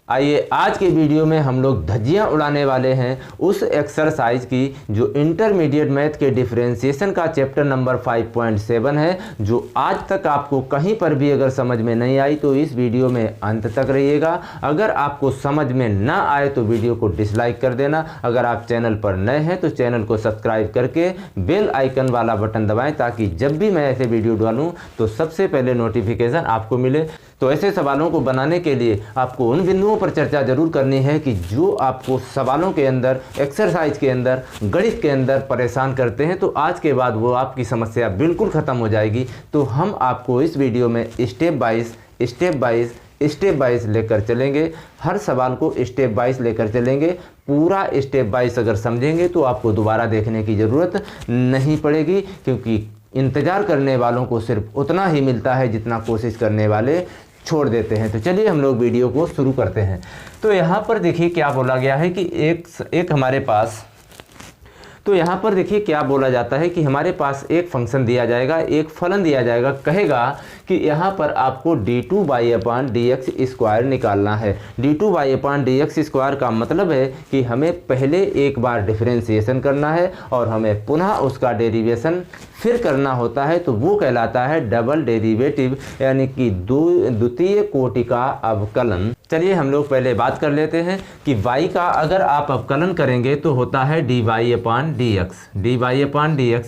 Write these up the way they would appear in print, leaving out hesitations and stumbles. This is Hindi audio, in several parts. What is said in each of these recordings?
आइए आज के वीडियो में हम लोग धज्जियां उड़ाने वाले हैं उस एक्सरसाइज की जो इंटरमीडिएट मैथ के डिफरेंशिएशन का चैप्टर नंबर 5.7 है, जो आज तक आपको कहीं पर भी अगर समझ में नहीं आई तो इस वीडियो में अंत तक रहिएगा। अगर आपको समझ में ना आए तो वीडियो को डिसलाइक कर देना। अगर आप चैनल पर नए हैं तो चैनल को सब्सक्राइब करके बेल आइकन वाला बटन दबाएं ताकि जब भी मैं ऐसे वीडियो डालूं तो सबसे पहले नोटिफिकेशन आपको मिले। तो ऐसे सवालों को बनाने के लिए आपको उन बिंदुओं पर चर्चा जरूर करनी है कि जो आपको सवालों के अंदर, एक्सरसाइज के अंदर, गणित के अंदर परेशान करते हैं। तो आज के बाद वो आपकी समस्या बिल्कुल ख़त्म हो जाएगी। तो हम आपको इस वीडियो में स्टेप बाइज लेकर चलेंगे। हर सवाल को स्टेप बाइज लेकर चलेंगे। पूरा स्टेप बाइज अगर समझेंगे तो आपको दोबारा देखने की ज़रूरत नहीं पड़ेगी, क्योंकि इंतज़ार करने वालों को सिर्फ उतना ही मिलता है जितना कोशिश करने वाले छोड़ देते हैं। तो चलिए हम लोग वीडियो को शुरू करते हैं। तो यहाँ पर देखिए क्या बोला गया है कि एक हमारे पास, तो यहाँ पर देखिए क्या बोला जाता है कि हमारे पास एक फंक्शन दिया जाएगा, एक फलन दिया जाएगा। कहेगा कि यहाँ पर आपको d2/dx² निकालना है। d2/dx² का मतलब है कि हमें पहले एक बार डिफरेंशिएशन करना है और हमें पुनः उसका डेरिवेशन फिर करना होता है। तो वो कहलाता है डबल डेरिवेटिव, यानी कि द्वितीय कोटि का अवकलन। चलिए हम लोग पहले बात कर लेते हैं कि y का अगर आप अवकलन करेंगे तो होता है dy/dx।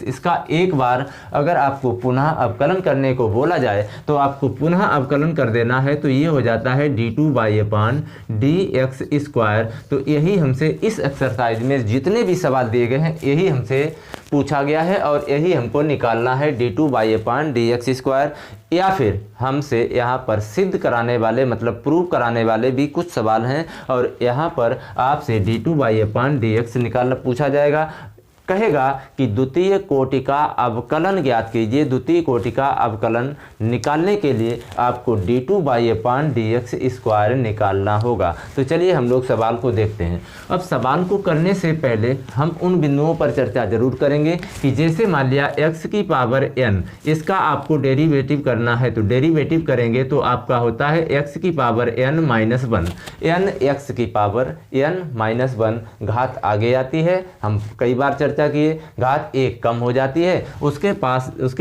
इसका एक बार अगर आपको पुनः अवकलन करने को बोला जाए तो आपको पुनः अवकलन कर देना है। तो ये हो जाता है d2/dx²। तो यही हमसे इस एक्सरसाइज में जितने भी सवाल दिए गए हैं यही हमसे पूछा गया है और यही हमको निकालना है d2/dx²। या फिर हमसे यहाँ पर सिद्ध कराने वाले, मतलब प्रूव कराने वाले भी कुछ सवाल हैं और यहाँ पर आपसे d2/dx निकालना पूछा जाएगा। कहेगा कि द्वितीय कोटि का अवकलन ज्ञात कीजिए। द्वितीय कोटि का अवकलन निकालने के लिए आपको d2/dx² निकालना होगा। तो चलिए हम लोग सवाल को देखते हैं। अब सवाल को करने से पहले हम उन बिंदुओं पर चर्चा जरूर करेंगे कि जैसे मान लिया x⁴n, इसका आपको डेरिवेटिव करना है। तो डेरिवेटिव करेंगे तो आपका होता है x⁴n-1। x⁴n-1 घात आगे आती है, हम कई बार चर्चा किए, घात 1 कम हो जाती है। उसके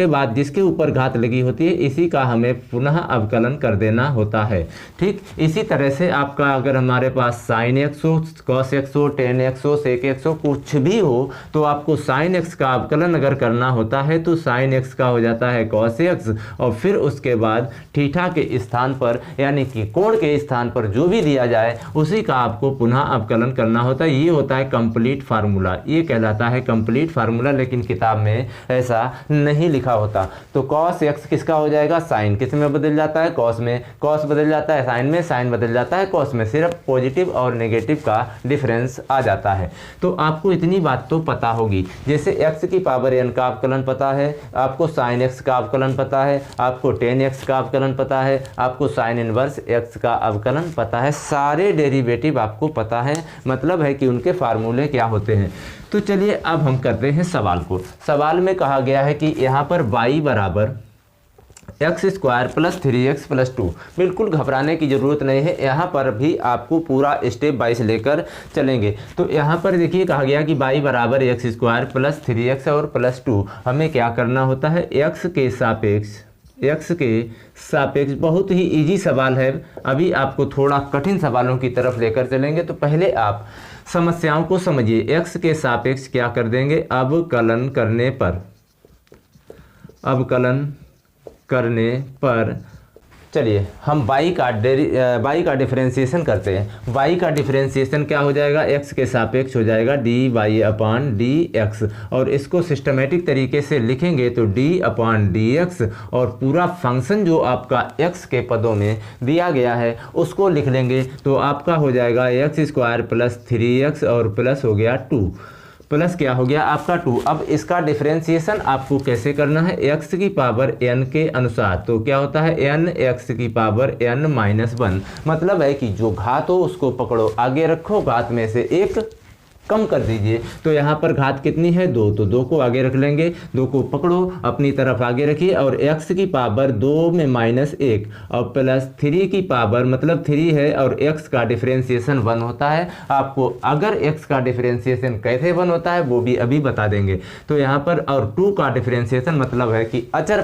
बाद जिसके ऊपर घात लगी होती है इसी का हमें पुनः अवकलन कर देना होता है। ठीक इसी तरह से आपका अगर हमारे पास sin x हो, cos x हो, tan x हो, sec x हो, कुछ भी हो तो आपको sin x का अवकलन अगर करना होता है तो sin x का हो जाता है cos x और फिर उसके बाद थीटा के स्थान पर, यानी कि कोण के स्थान पर जो भी दिया जाए उसी का आपको पुनः अवकलन करना होता है। ये होता है कंप्लीट फार्मूला, ये कहलाता है कंप्लीट फार्मूला, लेकिन किताब में ऐसा नहीं लिखा होता। तो cos x किसका हो जाएगा, साइन किस में बदल जाता है, cos में, cos बदल जाता है साइन में, साइन बदल जाता है cos में, सिर्फ पॉजिटिव और नेगेटिव का डिफरेंस आ जाता है। तो आपको इतनी बात तो पता होगी। जैसे x⁴n का अवकलन पता है, आपको sin x का अवकलन पता है, आपको tan x का अवकलन पता है, आपको sin इनवर्स x का अवकलन पता है, सारे डेरिवेटिव आपको पता है। मतलब है कि उनके फार्मूले क्या होते हैं। तो चलिए अब हम करते हैं सवाल को। सवाल में कहा गया है कि यहाँ पर y बराबर x² + 3x + 2। बिल्कुल घबराने की ज़रूरत नहीं है, यहाँ पर भी आपको पूरा स्टेप बाइज लेकर चलेंगे। तो यहाँ पर देखिए कहा गया कि y बराबर x² + 3x और +2। हमें क्या करना होता है, x के सापेक्ष बहुत ही इजी सवाल है। अभी आपको थोड़ा कठिन सवालों की तरफ लेकर चलेंगे। तो पहले आप समस्याओं को समझिए। x के सापेक्ष क्या कर देंगे, अवकलन करने पर चलिए हम y का डिफरेंशिएशन करते हैं। y का डिफरेंशिएशन क्या हो जाएगा, x के सापेक्ष हो जाएगा dy/dx और इसको सिस्टमेटिक तरीके से लिखेंगे तो d/dx और पूरा फंक्शन जो आपका x के पदों में दिया गया है उसको लिख लेंगे। तो आपका हो जाएगा x² + 3x और प्लस हो गया 2, प्लस क्या हो गया आपका 2। अब इसका डिफरेंशिएशन आपको कैसे करना है, x⁴n के अनुसार। तो क्या होता है, n x⁴n-1। मतलब है कि जो घात हो उसको पकड़ो, आगे रखो, घात में से एक कम कर दीजिए। तो यहाँ पर घात कितनी है 2, तो 2 को आगे रख लेंगे, 2 को पकड़ो अपनी तरफ आगे रखिए और x की पावर 2 में -1 और प्लस 3 की पावर मतलब 3 है और x का डिफरेंशिएशन 1 होता है। आपको अगर x का डिफरेंशिएशन कैसे 1 होता है वो भी अभी बता देंगे। तो यहाँ पर और 2 का डिफरेंशिएशन मतलब है कि अचर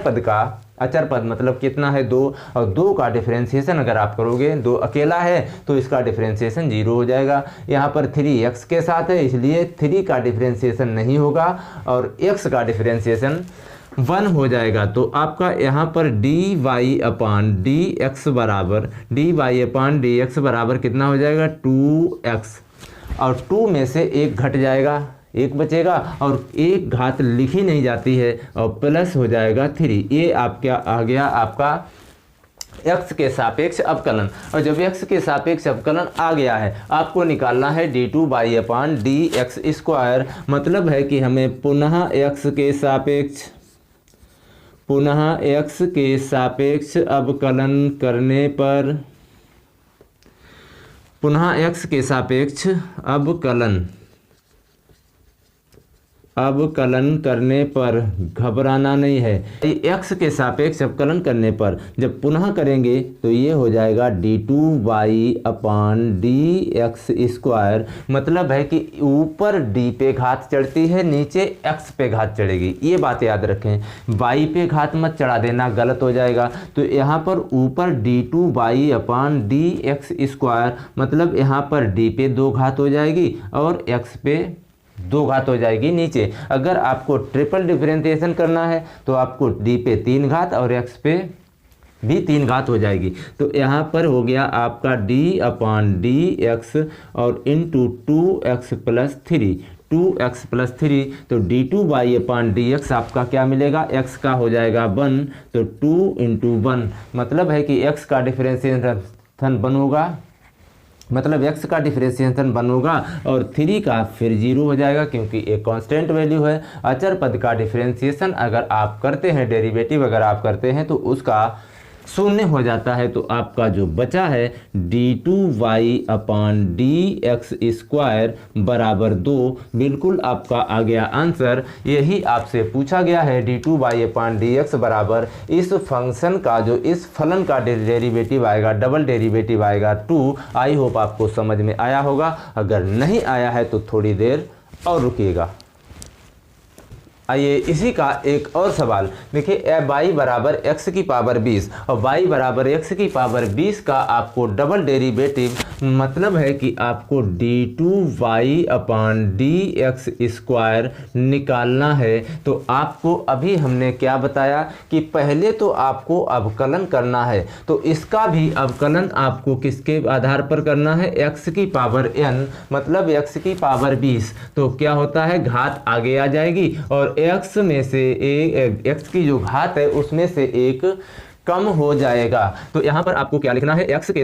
पद मतलब कितना है 2 और 2 का डिफरेंशिएशन अगर आप करोगे 2 अकेला है तो इसका डिफरेंशिएशन 0 हो जाएगा। यहाँ पर 3x के साथ है इसलिए 3 का डिफरेंशिएशन नहीं होगा और x का डिफरेंशिएशन 1 हो जाएगा। तो आपका यहाँ पर dy/dx बराबर कितना हो जाएगा 2x और 2 में से 1 घट जाएगा, 1 बचेगा और 1 घात लिखी नहीं जाती है और प्लस हो जाएगा 3। ये आपका आ गया आपका x के सापेक्ष अवकलन। और जब x के सापेक्ष अवकलन आ गया है आपको निकालना है d2/dx²। मतलब है कि हमें पुनः x के सापेक्ष अवकलन करने पर अवकलन करने पर घबराना नहीं है। x के सापेक्ष अवकलन करने पर जब पुनः करेंगे तो ये हो जाएगा d2y/dx²। मतलब है कि ऊपर d पे घात चढ़ती है नीचे x पे घात चढ़ेगी। ये बात याद रखें, y पे घात मत चढ़ा देना, गलत हो जाएगा। तो यहाँ पर ऊपर d2y/dx² मतलब यहाँ पर d पे 2 घात हो जाएगी और x पे 2 घात हो जाएगी नीचे। अगर आपको ट्रिपल डिफरेंशिएशन करना है तो आपको d पे 3 घात और x पे भी 3 घात हो जाएगी। तो यहाँ पर हो गया आपका d/dx और इंटू 2x + 3 तो d2/dx आपका क्या मिलेगा, x का हो जाएगा 1 तो 2 × 1 मतलब है कि x का डिफरेंशिएशन 1 होगा, मतलब x का डिफरेंशिएशन 1 होगा और 3 का फिर 0 हो जाएगा क्योंकि एक कांस्टेंट वैल्यू है। अचर पद का डिफरेंशिएशन अगर आप करते हैं, डेरिवेटिव अगर आप करते हैं तो उसका 0 हो जाता है। तो आपका जो बचा है d2y/dx² बराबर 2 बिल्कुल आपका आ गया आंसर। यही आपसे पूछा गया है d2y/dx बराबर इस फंक्शन का जो इस फलन का डेरिवेटिव आएगा, डबल डेरिवेटिव आएगा 2। आई होप आपको समझ में आया होगा। अगर नहीं आया है तो थोड़ी देर और रुकिएगा। आइए इसी का एक और सवाल देखिए, y बराबर x की पावर 20 और y बराबर x की पावर 20 का आपको डबल डेरिवेटिव मतलब है कि आपको d2y/dx² निकालना है। तो आपको अभी हमने क्या बताया कि पहले तो आपको अवकलन करना है, तो इसका भी अवकलन आपको किसके आधार पर करना है, x की पावर n मतलब x की पावर 20। तो क्या होता है, घात आगे आ जाएगी और x में से x की जो घात है उसमें से 1 कम हो जाएगा। तो यहाँ पर आपको क्या लिखना है, x के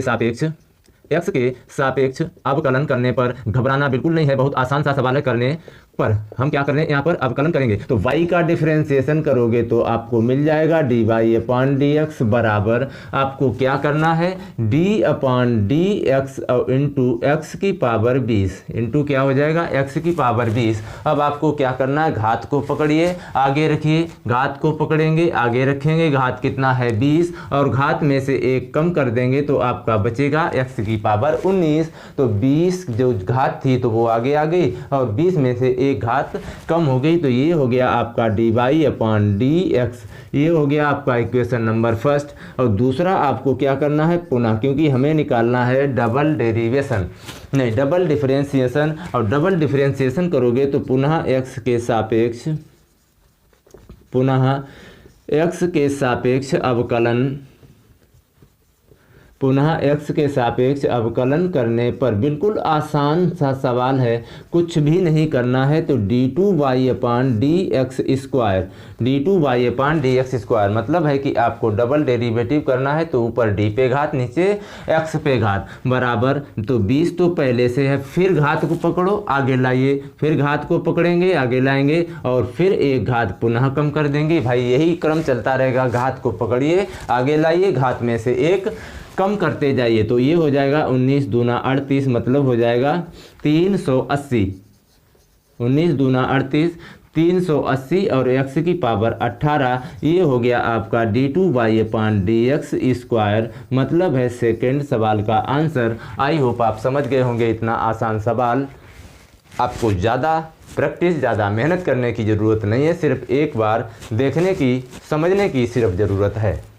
सापेक्ष अवकलन करने पर घबराना बिल्कुल नहीं है। बहुत आसान सा सवाल है, करने पर हम क्या कर रहे हैं, यहाँ पर अवकलन करेंगे तो y का डिफरेंशिएशन करोगे तो आपको मिल जाएगा dy/dx बराबर आपको क्या करना है d/dx इंटू x की पावर 20 इंटू क्या हो जाएगा x की पावर 20। अब आपको क्या करना है, घात को पकड़िए आगे रखिए, घात को पकड़ेंगे आगे रखेंगे, घात कितना है 20 और घात में से 1 कम कर देंगे तो आपका बचेगा x की पावर 19। तो 20 जो घात थी तो वो आगे आ गई और 20 में से 1 घात कम हो गई। तो ये हो गया आपका dy/dx। ये हो गया आपका इक्वेशन नंबर फर्स्ट। और दूसरा आपको क्या करना है, पुनः क्योंकि हमें निकालना है डबल डिफरेंशिएशन और डबल डिफरेंशिएशन करोगे तो पुनः x के सापेक्ष अवकलन करने पर बिल्कुल आसान सा सवाल है, कुछ भी नहीं करना है। तो d2y/dx² मतलब है कि आपको डबल डेरिवेटिव करना है तो ऊपर d पे घात नीचे x पे घात बराबर, तो 20 तो पहले से है, फिर घात को पकड़ो आगे लाइए, फिर घात को पकड़ेंगे आगे लाएंगे और फिर 1 घात पुनः कम कर देंगे। भाई यही क्रम चलता रहेगा, घात को पकड़िए आगे लाइए, घात में से 1 कम करते जाइए। तो ये हो जाएगा 19 दूना 38 मतलब हो जाएगा 380। 19 दूना 38, 380 और x की पावर 18, ये हो गया आपका d2/dx²। मतलब है सेकेंड सवाल का आंसर। आई होप आप समझ गए होंगे। इतना आसान सवाल, आपको ज़्यादा प्रैक्टिस, ज़्यादा मेहनत करने की ज़रूरत नहीं है, सिर्फ एक बार देखने की, समझने की सिर्फ ज़रूरत है।